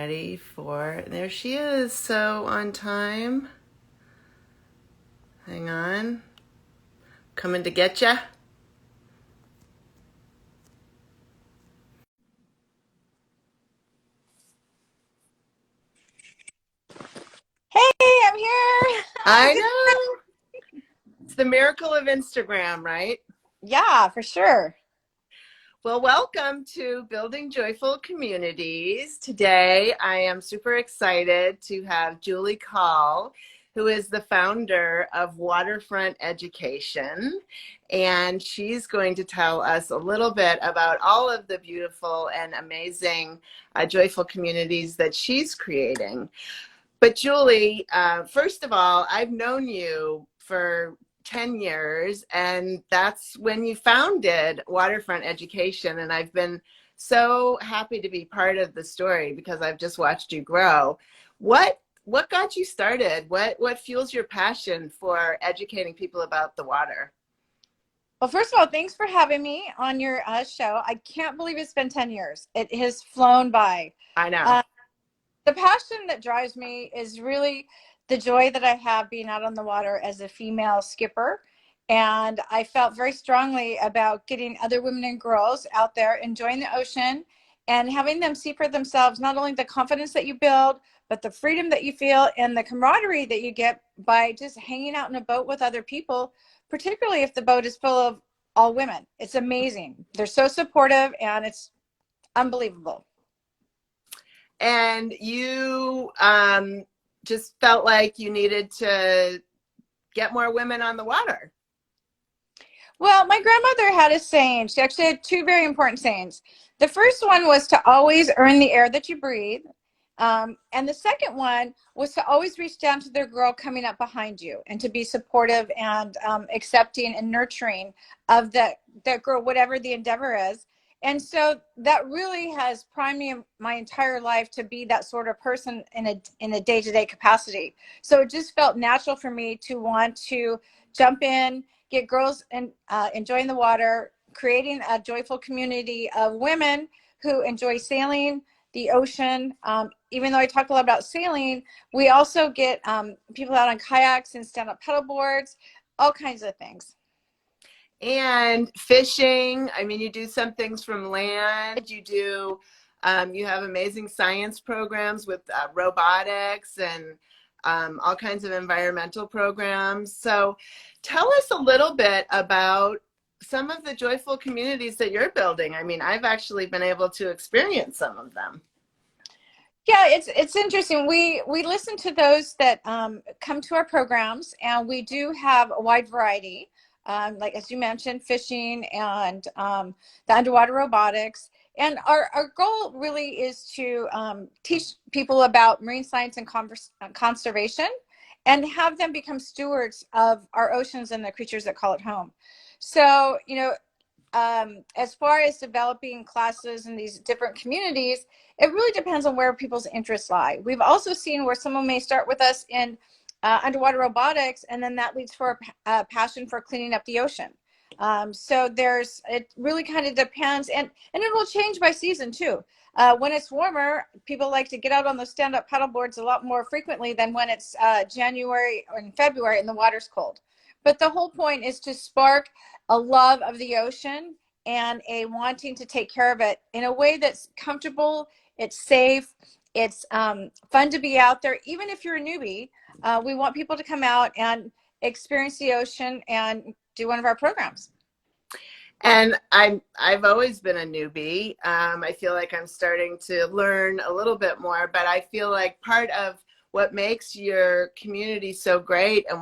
Ready for, there she is, so on time. Hang on. Coming to get ya. Hey, I'm here. I Good. know. It's the miracle of Instagram, right? Yeah, for sure. Well, welcome to Building Joyful Communities. Today, I am super excited to have Julie Coll, who is the founder of Waterfront Education. And she's going to tell us a little bit about all of the beautiful and amazing joyful communities that she's creating. But Julie, first of all, I've known you for 10 years, and that's when you founded Waterfront Education. And I've been so happy to be part of the story because I've just watched you grow. What got you started? What fuels your passion for educating people about the water? Well, first of all, thanks for having me on your show. I can't believe it's been 10 years. It has flown by. I know. Uh, the passion that drives me is really the joy that I have being out on the water as a female skipper. And I felt very strongly about getting other women and girls out there enjoying the ocean and having them see for themselves not only the confidence that you build, but the freedom that you feel and the camaraderie that you get by just hanging out in a boat with other people, particularly if the boat is full of all women. It's amazing. They're so supportive and it's unbelievable. And you just felt like you needed to get more women on the water. Well, my grandmother had a saying. She actually had two very important sayings. The first one was to always earn the air that you breathe. And the second one was to always reach down to the girl coming up behind you and to be supportive and accepting and nurturing of that girl, whatever the endeavor is. And so that really has primed me my entire life to be that sort of person in a day-to-day capacity. So it just felt natural for me to want to jump in, get girls and enjoying the water, creating a joyful community of women who enjoy sailing, the ocean. Even though I talk a lot about sailing, we also get people out on kayaks and stand-up paddle boards, all kinds of things. And fishing, I mean, you do some things from land, you have amazing science programs with robotics and all kinds of environmental programs. So tell us a little bit about some of the joyful communities that you're building. I mean, I've actually been able to experience some of them. Yeah, it's interesting. We listen to those that come to our programs, and we do have a wide variety. Like as you mentioned, fishing and the underwater robotics. And our goal really is to teach people about marine science and conservation and have them become stewards of our oceans and the creatures that call it home. So, as far as developing classes in these different communities, it really depends on where people's interests lie. We've also seen where someone may start with us in underwater robotics, and then that leads for a passion for cleaning up the ocean. So it really kind of depends, and it will change by season too. When it's warmer, people like to get out on the stand-up paddle boards a lot more frequently than when it's January or in February and the water's cold. But the whole point is to spark a love of the ocean and a wanting to take care of it in a way that's comfortable, it's safe, it's fun to be out there. Even if you're a newbie, we want people to come out and experience the ocean and do one of our programs. And I've always been a newbie. I feel like I'm starting to learn a little bit more, but I feel like part of what makes your community so great and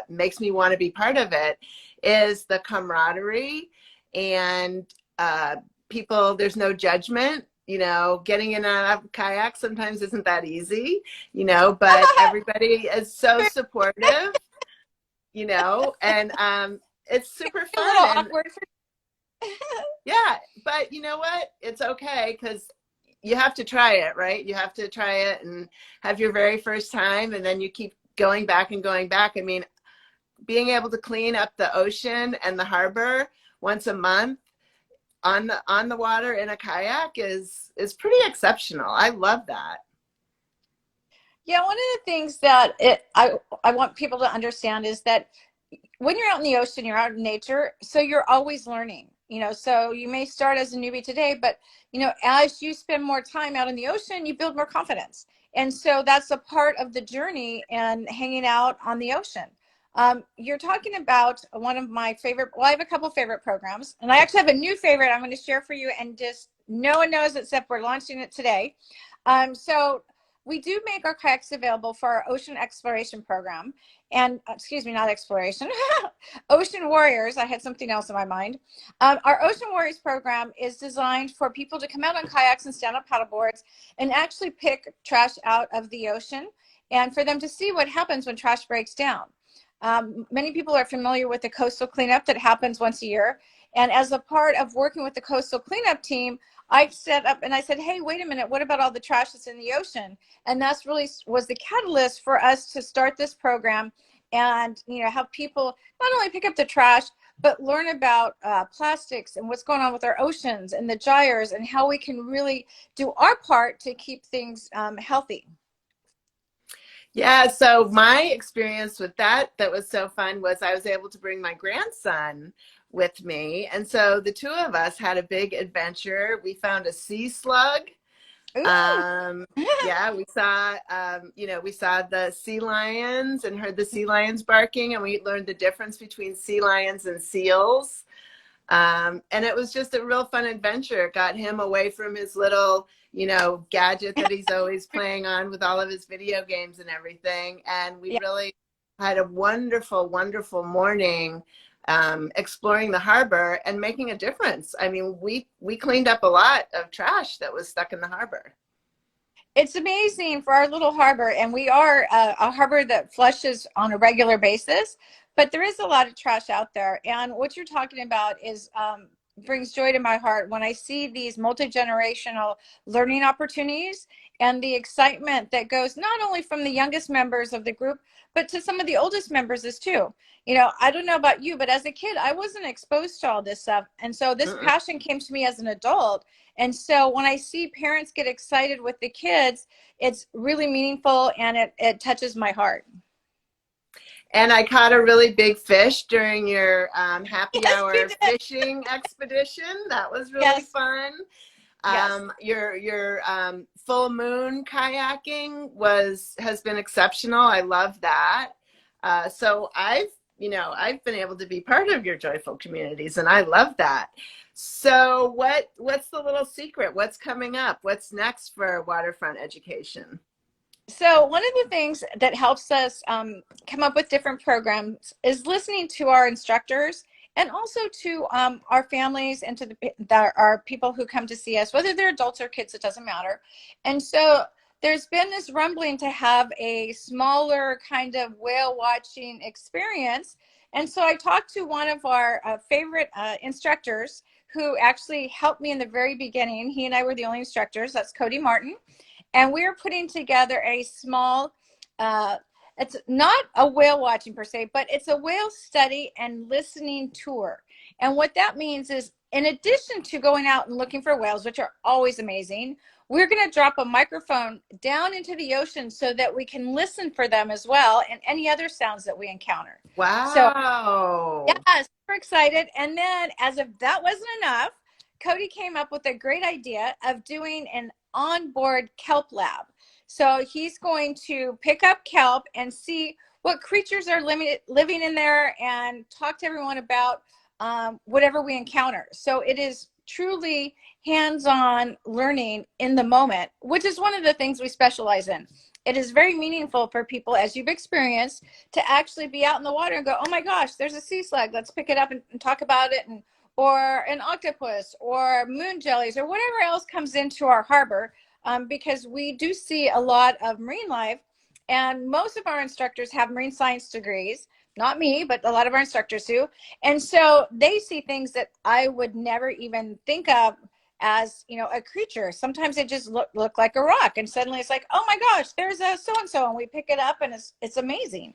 makes me want to be part of it is the camaraderie and people. There's no judgment. Getting in and out of kayak sometimes isn't that easy, but everybody is so supportive, and it's super A little fun. And awkward. yeah, but you know what? It's okay because you have to try it, right? You have to try it and have your very first time, and then you keep going back and going back. I mean, being able to clean up the ocean and the harbor once a month on the water in a kayak is pretty exceptional. I love that. Yeah, one of the things that I want people to understand is that when you're out in the ocean, you're out in nature, so you're always learning. So you may start as a newbie today, but as you spend more time out in the ocean, you build more confidence. And so that's a part of the journey and hanging out on the ocean. You're talking about one of my favorite, well, I have a couple favorite programs, and I actually have a new favorite I'm going to share for you, and just no one knows except we're launching it today. So we do make our kayaks available for our ocean exploration program. And excuse me, not exploration, Ocean Warriors. I had something else in my mind. Our Ocean Warriors program is designed for people to come out on kayaks and stand up paddleboards and actually pick trash out of the ocean, and for them to see what happens when trash breaks down. Many people are familiar with the coastal cleanup that happens once a year. And as a part of working with the coastal cleanup team, I set up and I said, hey, wait a minute, what about all the trash that's in the ocean? And that's really was the catalyst for us to start this program and have people not only pick up the trash, but learn about plastics and what's going on with our oceans and the gyres and how we can really do our part to keep things healthy. Yeah, so my experience with that was so fun was I was able to bring my grandson with me. And so the two of us had a big adventure. We found a sea slug. Ooh. Yeah, we saw the sea lions and heard the sea lions barking, and we learned the difference between sea lions and seals. And it was just a real fun adventure. It got him away from his little, gadget that he's always playing on with all of his video games and everything. And we really had a wonderful, wonderful morning exploring the harbor and making a difference. I mean, we cleaned up a lot of trash that was stuck in the harbor. It's amazing for our little harbor, and we are a harbor that flushes on a regular basis, but there is a lot of trash out there. And what you're talking about is brings joy to my heart when I see these multi-generational learning opportunities and the excitement that goes not only from the youngest members of the group, but to some of the oldest members as too. I don't know about you, but as a kid, I wasn't exposed to all this stuff. And so this passion came to me as an adult. And so when I see parents get excited with the kids, it's really meaningful and it touches my heart. And I caught a really big fish during your happy hour fishing expedition. That was really fun. Your full moon kayaking has been exceptional. I love that. So I've been able to be part of your joyful communities, and I love that. So what's the little secret? What's coming up? What's next for Waterfront Education? So one of the things that helps us come up with different programs is listening to our instructors and also to our families and to our people who come to see us, whether they're adults or kids, it doesn't matter. And so there's been this rumbling to have a smaller kind of whale watching experience. And so I talked to one of our favorite instructors who actually helped me in the very beginning. He and I were the only instructors. That's Cody Martin. And we're putting together a small, it's not a whale watching per se, but it's a whale study and listening tour. And what that means is, in addition to going out and looking for whales, which are always amazing, we're going to drop a microphone down into the ocean so that we can listen for them as well and any other sounds that we encounter. Wow. So, yeah, super excited. And then, as if that wasn't enough, Cody came up with a great idea of doing an onboard Kelp Lab. So he's going to pick up kelp and see what creatures are living in there and talk to everyone about whatever we encounter. So it is truly hands-on learning in the moment, which is one of the things we specialize in. It is very meaningful for people, as you've experienced, to actually be out in the water and go, oh my gosh, there's a sea slug. Let's pick it up and talk about it, or an octopus or moon jellies or whatever else comes into our harbor, because we do see a lot of marine life. And most of our instructors have marine science degrees. Not me, but a lot of our instructors do. And so they see things that I would never even think of as, a creature. Sometimes they just look like a rock, and suddenly it's like, oh my gosh, there's a so-and-so, and we pick it up, and it's amazing.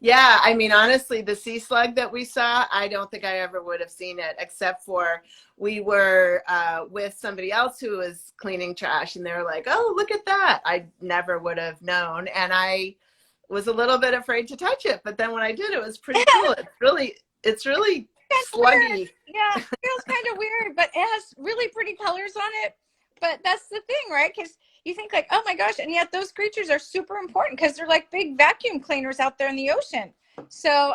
Yeah, I mean, honestly, the sea slug that we saw, I don't think I ever would have seen it, except for we were with somebody else who was cleaning trash, and they were like, "Oh, look at that!" I never would have known, and I was a little bit afraid to touch it, but then when I did, it was pretty cool. It's really Kind of weird. sluggy. Yeah, it feels kind of weird, but it has really pretty colors on it. But that's the thing, right? Because you think like, oh my gosh, and yet those creatures are super important because they're like big vacuum cleaners out there in the ocean. So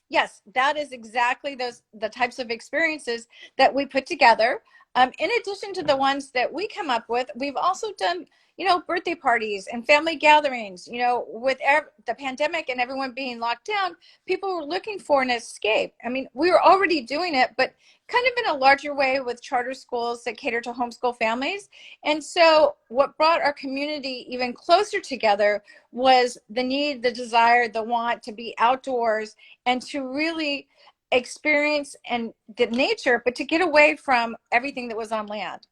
yes, that is exactly the types of experiences that we put together. In addition to the ones that we come up with, we've also done, birthday parties and family gatherings. With the pandemic and everyone being locked down, people were looking for an escape. I mean, we were already doing it, but kind of in a larger way with charter schools that cater to homeschool families. And so what brought our community even closer together was the need, the desire, the want to be outdoors and to really experience and the nature, but to get away from everything that was on land.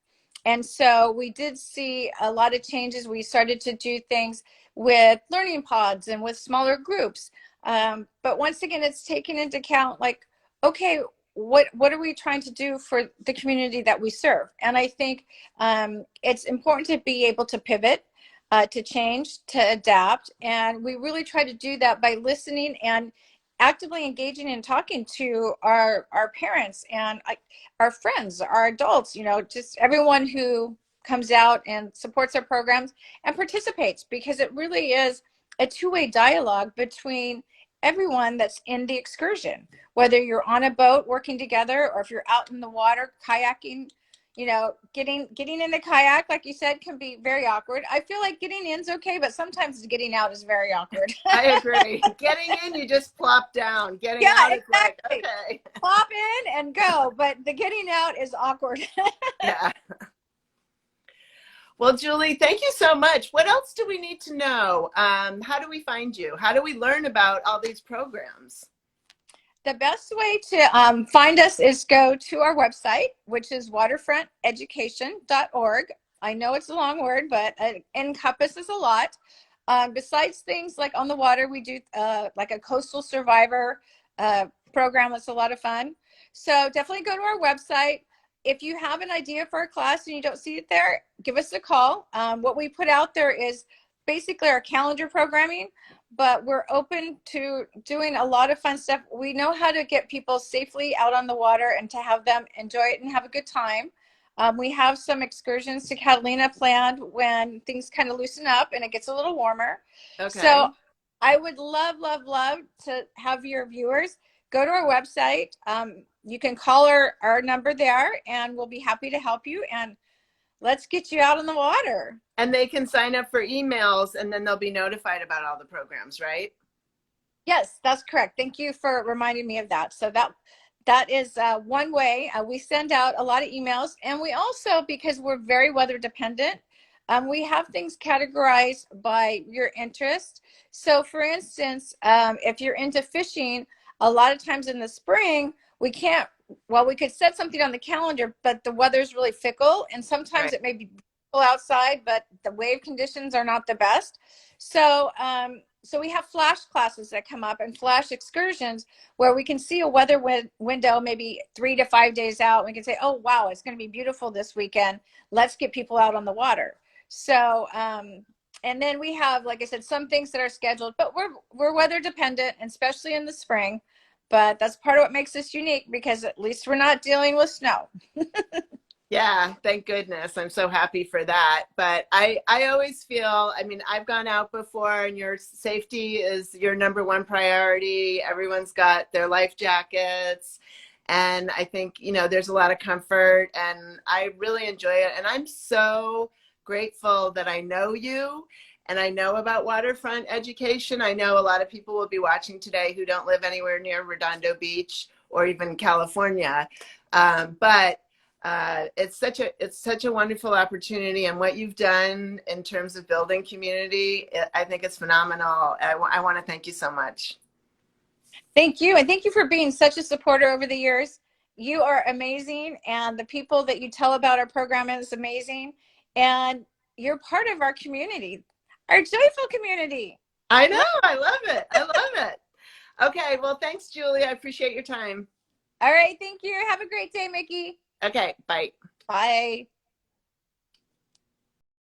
And so we did see a lot of changes. We started to do things with learning pods and with smaller groups. But once again, it's taken into account like, okay, what are we trying to do for the community that we serve? And I think it's important to be able to pivot, to change, to adapt. And we really try to do that by listening and actively engaging and talking to our parents and our friends, our adults, just everyone who comes out and supports our programs and participates, because it really is a two-way dialogue between everyone that's in the excursion, whether you're on a boat working together or if you're out in the water kayaking. Getting in the kayak, like you said, can be very awkward. I feel like getting in's okay, but sometimes getting out is very awkward. I agree. Getting in, you just plop down. Getting Yeah, out, it's like, exactly. okay. Pop in and go, but the getting out is awkward. Yeah. Well, Julie, thank you so much. What else do we need to know? How do we find you? How do we learn about all these programs? The best way to find us is go to our website, which is waterfronteducation.org. I know it's a long word, but it encompasses a lot. Besides things like on the water, we do like a coastal survivor program that's a lot of fun. So definitely go to our website. If you have an idea for a class and you don't see it there, give us a call. What we put out there is basically our calendar programming, but we're open to doing a lot of fun stuff. We know how to get people safely out on the water and to have them enjoy it and have a good time. We have some excursions to Catalina planned when things kind of loosen up and it gets a little warmer. So Okay. I would love, love, love to have your viewers go to our website. You can call our number there and we'll be happy to help you. And let's get you out on the water. And they can sign up for emails and then they'll be notified about all the programs, right? Yes, that's correct. Thank you for reminding me of that. So that is one way. We send out a lot of emails, and we also, because we're very weather dependent, we have things categorized by your interest. So for instance, if you're into fishing, a lot of times in the spring, we can't, well, we could set something on the calendar, but the weather's really fickle, and sometimes Right. it may be outside, but the wave conditions are not the best. So so we have flash classes that come up and flash excursions where we can see a weather window maybe 3 to 5 days out. We can say, oh wow, it's going to be beautiful this weekend, let's get people out on the water. So and then we have, like I said, some things that are scheduled, but we're weather dependent, especially in the spring. But that's part of what makes us unique, because at least we're not dealing with snow. Yeah, thank goodness. I'm so happy for that. But I always feel, I mean, I've gone out before and your safety is your number one priority. Everyone's got their life jackets. And I think, there's a lot of comfort and I really enjoy it. And I'm so grateful that I know you and I know about waterfront education. I know a lot of people will be watching today who don't live anywhere near Redondo Beach or even California. But it's such a wonderful opportunity, and what you've done in terms of building community, I think it's phenomenal. I want to thank you so much. Thank you. And thank you for being such a supporter over the years. You are amazing. And the people that you tell about our program is amazing. And you're part of our community, our joyful community. I know. I love it. I love it. Okay. Well, thanks, Julie. I appreciate your time. All right. Thank you. Have a great day, Mickey. Okay. Bye. Bye.